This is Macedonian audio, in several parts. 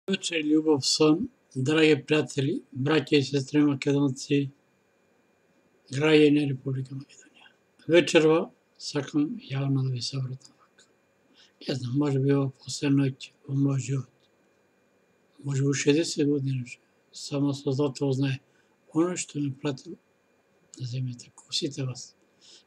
Вечер, љубов, сон, драги пријатели, браќа и сестри македонци, граѓани на Република Македонија. Вечерва сакам јавно да ви се обратам вака. Не знам, може би ова последна ноќ во мојот живот. Може би 60 години уже. Само Создател знае оно што ме пратил на земјата, како сите вас.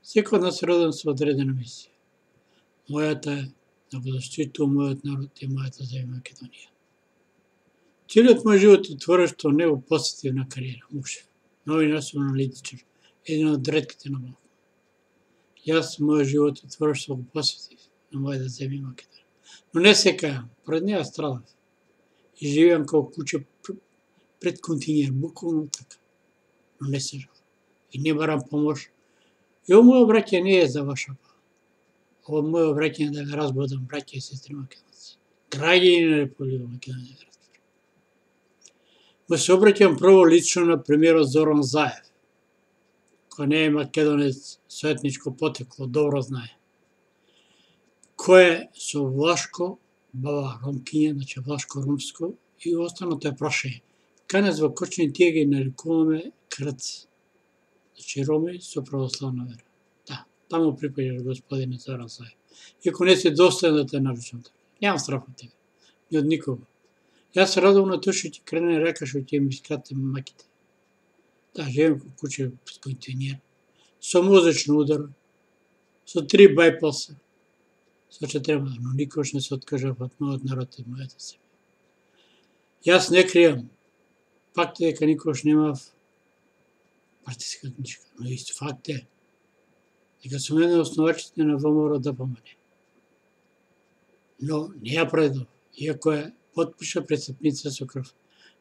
Секој од нас е роден со одредена мисија. Мојата е да го заштитувам мојот народ и мојата земја Македонија. Целиот мој живот е творештво него позитивна кариера, муж, новинар сум, аналитичар, еден од ретките на Балкан. Јас, мојот живот е творештво го посветив на мојата земја Македонија. Но не се кајам, пред неа страдав. И живеам како куче пред континер, буквално така. Но не се жал. И не барам помош. И ово моје обраќање не е за ваша пала. Ово моје обраќање да ве разбудам, браќа и сестри македонци. Граѓани на Република Македонија. Ме се обраќам прво лично на премиерот Зоран Заев, кој не е македонец со етничко потекло, добро знае. Кој е со влашко, баба ромкиња, значи влашко-румско, и останато е прашање. Канес во Кочани тие ги нарекуваме крци. Значи роми со православна вера. Да, таму припаѓаш господине Зоран Заев. Иако не си достоен да те наричам така. Немам страф од тебе, ни од никого. Јас се радувам на тоа што ќе крене река што ќе ми скрати маките. Да, живеам како куче пред континер, со мозачно удар, со 3 бајпаса, со 4 удар, но никош не се откажав од мојот народ и мојата земја. Јас не кријам, факт е дека никош немав партиска книжка, но исто факт е дека сум еден од основачите на ВМРО ДПМН. Но не ја предав, иако е потпиша престапница со крв.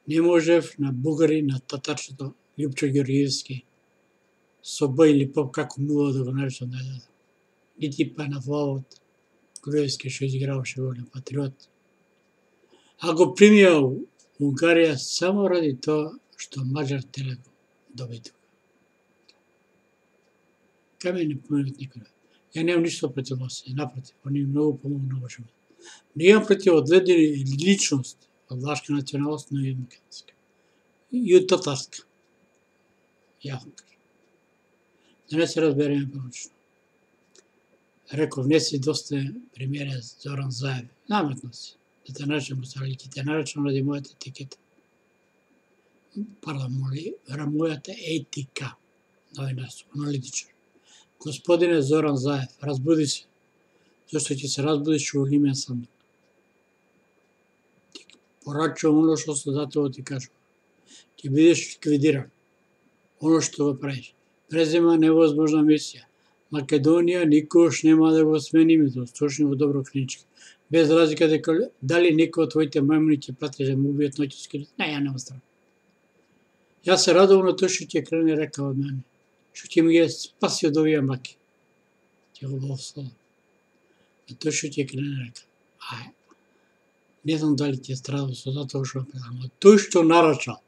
Не можев на бугари, на татарчето Љупчо Ѓорѓиевски, со Б или П, како мило да го наречам да ја дадам. Нити па на Влавот Груевски што изиграваше голем патриот. А го примија у Унгарија само ради тоа што Маđар Телеком доби тука. Кај мене не поменат никој. Ја немам ништо против вас, напротив, они многу помогна во живот. Не имам против одредени личност од влашка националност, но и од македонска. И од татарска. Јасно кажам. Да не се разбереме погрешно. Реков, не си достоен премиерот Зоран Заев. Наметно си. Да те наречам остали, ќе те наречам ради мојата етикета. Пардон, мојата етика. Новинар сум, аналитичар. Господине Зоран Заев, разбуди се. Зашто ќе се разбудиш во лимен сандук. Ти порачувам оно што Создателот ти кажува. Ќе бидеш ликвидиран. Оно што го правиш. Презема невозможна мисија. Македонија никош нема да го смени името, сточни во добро книжка. Без разлика дека дали некој од твоите мајмуни ќе прати да му убијат ноќески. Не, ја нема страх. Јас се радувам на тоа што ќе крене река од мене. Што ќе ми ги спаси од овие маки. Ќе го благословам. И тоа што ќе крене река. Не знам дали ќе страдал со затоа што предам. Тој што нарачал,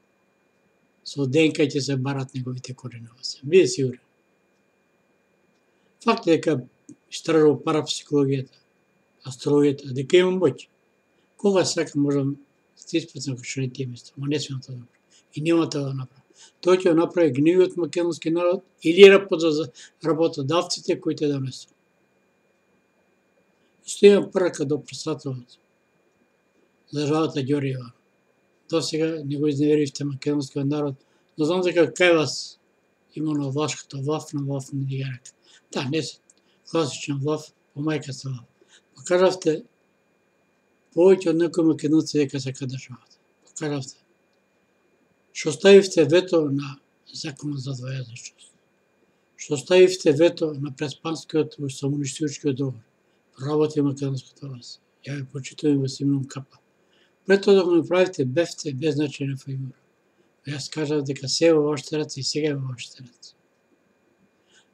со ДНК ќе се барат неговите корени во себе. Биде сигурен. Факт е дека истражувам парапсихологијата, астрологијата, дека имам моќ. Кога сакам можам да се испрацам како што не тие место, но не смеам тоа да направам. И нема тоа да направам. Тоа ќе го направи гневиот македонски народ или работодавците кои те донесу. Исто имам прка до председателот државата Ѓорѓева. До сега не го изневеривте македонскиот народ, но знам дека кај вас има на влашката влаф, на влаф не дига река. Да, не се класичен влаф, по мајката влаф. Покажавте повеќе од некои македонци дека сака државата. Покажавте. Што ставивте вето на законот за двојазичност. Што ставивте вето на преспанскиот и самоуништувачкиот договор. Работи македонската власт. Ја ве почитувам и во симнум капа. Пред тоа да го направите, бевте беззначајна фигура. Јас кажав дека се во вашите раце и сега е во вашите раце.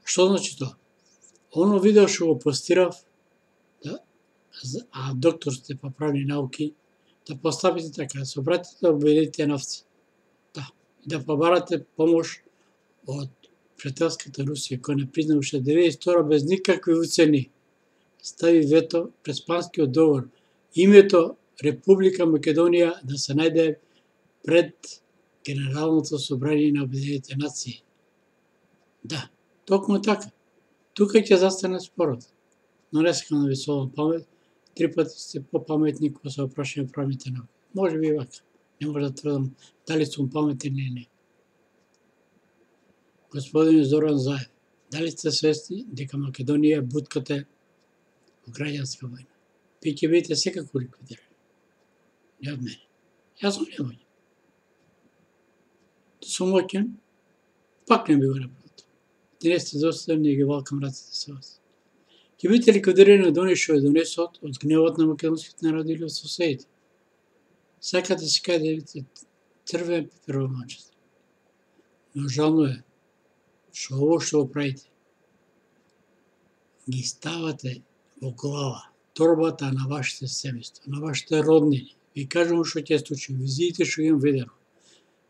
Што значи тоа? Оно видео што го постирав, а доктор сте по правни науки, да поставите така, да се обратите да убедите навци. Да, и да побарате помош од пријателската Русија, која не призна уште 92 без никакви уцени. Стави вето, преспанскиот договор, името Република Македонија да се најде пред Генералното собрание на Обединените нации. Да, токму така. Тука ќе застане спорот. Но не сакам да ви совам памет, 3 пати сте попаметни кога се опрашање правните науки. Може би и вака. Не може да тврдам дали сум паметен или не. Господин Зоран Заев, дали сте свесни дека Македонија е бутката во граѓанска војна? Ви ќе бидете секако ликвидирани. Не од мене. Јас сум немоќен. Сум моќен, пак не би го направил. Не сте достојни и ги валкам раците со вас. Ќе бидете ликвидирани од оние што ја донесот од гневот на македонскиот народ или од соседите. Сакате си кај да видите црвен пеперово мачество. Но жално е што ово што го правите ги ставате во глава, торбата на вашите семејства, на вашите роднини. Ви кажувам што ќе се случи, ви видите што имам видено.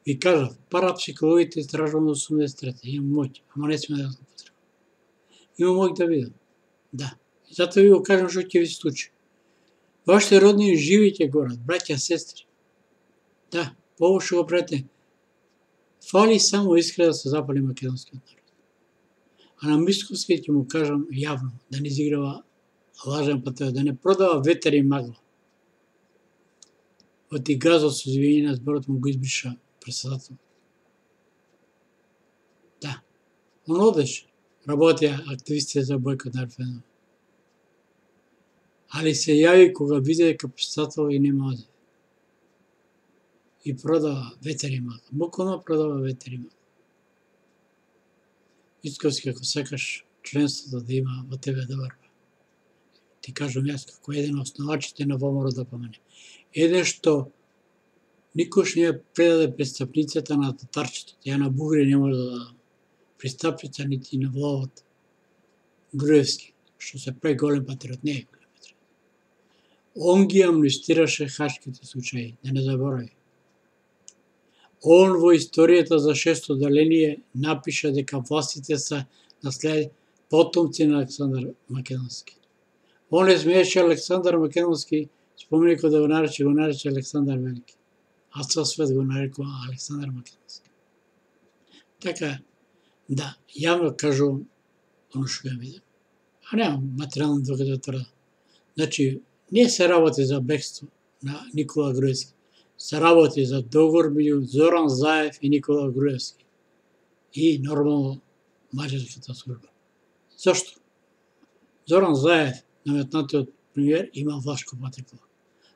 Ви кажав, парапсихологите истражувам до 83. Имам моќ, ама не сме да го потребам. Имам моќ да видам. Да. И затоа ви го кажам што ќе ви се случи. Вашите роднини живи ќе горат, браќа, сестри. Да, по ово што го правите, фали само искра да се запали македонскиот народ. А на Мисковски ќе му кажам јавно, да не изиграва лажен патриот, да не продава ветер и магла. Оти газот со извинение на зборот му го избриша председател. Да, он одеше, работеа активисти за бојкот на референдум. Али се јави кога виде дека председател и нема оде. И продава ветер и магла. Буквално продава ветер и магла. Мисковски, ако сакаш членството да има во тебе да врва. Ти кажам јас како еден основачите на ВМРО да помене. Еден што никош не ја предаде престапницата на татарчето. Ја на бугри не може да престапница нити на влавот. Груевски, што се прави голем патриот, не е голем патриот. Он ги амнистираше хашките случаи, да не заборави. Он во историјата за 6-то деление напиша дека властите се наслед потомци на Александар Македонски. Он не смееше Александар Македонски, спомени да го нарече Александар Велики. А цел свет го нарекува Александар Македонски. Така, да, јавно кажувам оно што ја видам. А немам материјални докази да тврдам. Значи, не се работи за бегство на Никола Груевски. Се работи за договор меѓу Зоран Заев и Никола Груевски. И нормално маđarската служба. Зошто? Зоран Заев, наметнатиот премиер, има влашко потекло.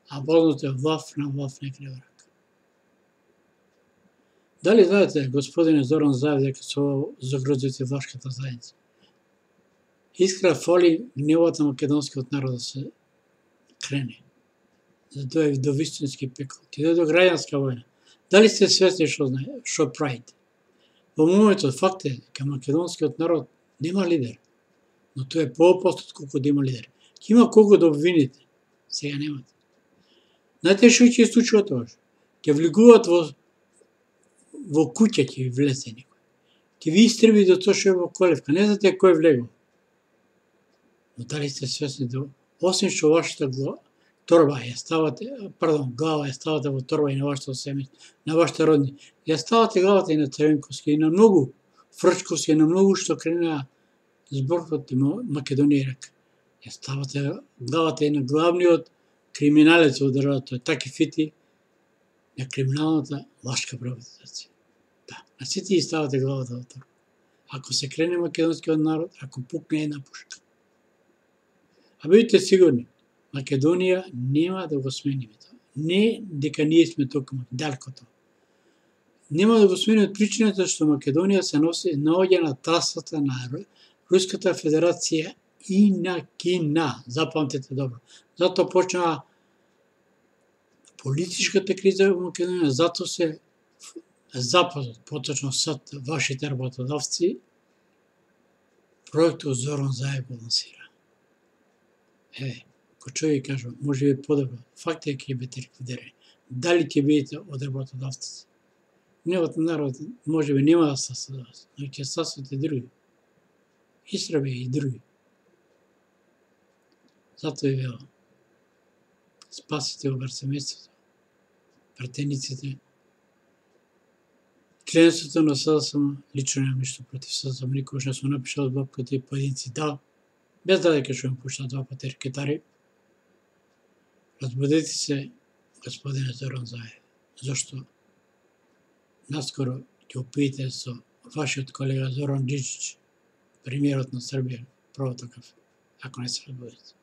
А познато е влав на влав не крива рака. Дали знаете, господине Зоран Заев, дека со загрозите влашката заедница? Искра фали гневот на македонскиот народ да се крене. За тоа е до вистински пекол. Ти до граѓанска војна. Дали сте свесни што правите? Во моментот факт е дека македонскиот народ нема лидер. Но тоа е поопасно колку да има лидер. Ќе има колку да обвините. Сега немате. Знаете што ќе случува тоа? Ќе влегуваат во куќа ќе ви влезе некој. Ќе ви истреби до тоа што е во колевка. Не знаете кој влегол. Но дали сте свесни да освен што вашата глава ја ставате во торба и на вашето семејство, на вашите родни. Ја ставате главата и на Црвенковски, и на многу Фрчковски, и на многу што кренеа зборот Македонија и Ирак. Ја ставате главата и на главниот криминалец во државата, тој Таки Фити, на криминалната влашка приватизација. Да, на сите ја ставате главата во торба. Ако се крене македонскиот народ, ако пукне една пушка. А бидете сигурни, Македонија нема да го смениме тоа. Не дека ние сме токму далеко тоа. Нема да го смени од причината што Македонија се наоѓа на трасата на Руската Федерација и на Кина. Запамтете добро. Затоа почнаа политичката криза во Македонија, затоа се Западот, поточно САД, вашите работодавци, проектот Зоран Заев го лансира. Кој човек кажа, може би подобро. Факт е ќе бидете ликвидирани. Дали ќе бидете од работодавците? Гневот на народ може би нема да сасва вас, но ќе сасвате други. Исраби и други. Затоа и велам. спасите го семејството, пратениците. Членството на СДСМ, лично немам ништо против СДСМ, никогаш не сум напишал од бабката и поединци, да, без да дека што им пушта два пати рекетари. Разбудете се, господине Зоран Заев, зашто наскоро ќе опиете со вашиот колега Зоран Џиџиќ, премиерот на Србија, право такав, ако не се разбудите.